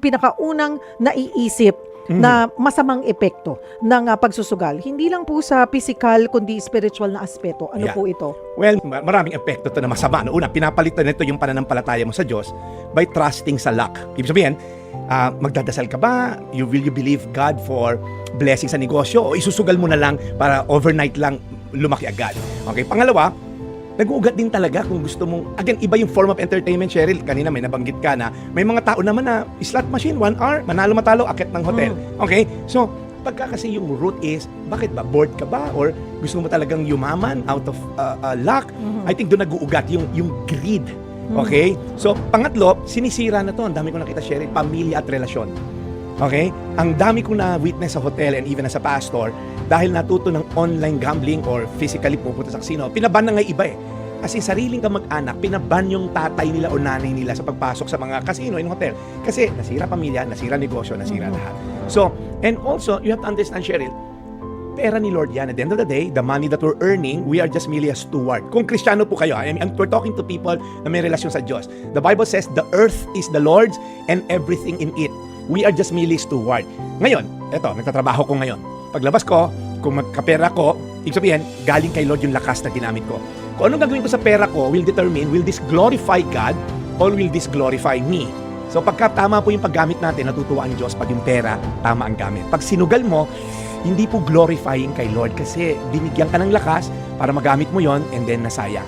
pinakaunang naiisip na masamang epekto ng pagsusugal? Hindi lang po sa physical, kundi spiritual na aspeto. Ano Yeah. po ito? Well, maraming epekto to na masama. Una, pinapalitan nito yung pananampalataya mo sa Diyos by trusting sa luck. Ibig sabihin, magdadasal ka ba? Will you believe God for blessing sa negosyo? O isusugal mo na lang para overnight lang lumaki agad? Okay, pangalawa, nag-uugat din talaga kung gusto mong, again, iba yung form of entertainment, Cheryl. Kanina may nabanggit ka na may mga tao naman na slot machine, 1 hour, manalo matalo, akit ng hotel. Okay? So, pagka kasi yung root is, bakit ba? Bored ka ba? Or gusto mo talagang yumaman out of luck? I think doon nag-uugat yung greed. Okay? So, pangatlo, sinisira na to. Ang dami ko nakita, Cheryl, pamilya at relasyon. Okay? Ang dami kong na-witness sa hotel and even as a pastor, dahil natuto ng online gambling or physically pupunta sa casino, pinaban na nga iba eh. As in, sariling kamag-anak, pinaban yung tatay nila o nanay nila sa pagpasok sa mga casino in hotel. Kasi nasira pamilya, nasira negosyo, nasira lahat. So, and also, you have to understand, Cheryl, pera ni Lord yan. At the end of the day, the money that we're earning, we are just merely a steward. Kung Kristiyano po kayo, and we're talking to people na may relasyon sa Diyos. The Bible says, the earth is the Lord's and everything in it. We are just merely steward. Ngayon, eto, nagtatrabaho ko ngayon. Paglabas ko, kung magkapera ko, ibig sabihin, galing kay Lord yung lakas na ginamit ko. Kung anong gagawin ko sa pera ko will determine, will this glorify God or will this glorify me? So pagka tama po yung paggamit natin, natutuwa ang Diyos pag yung pera, tama ang gamit. Pag sinugal mo, hindi po glorifying kay Lord kasi binigyan ka ng lakas para magamit mo yon and then nasayang.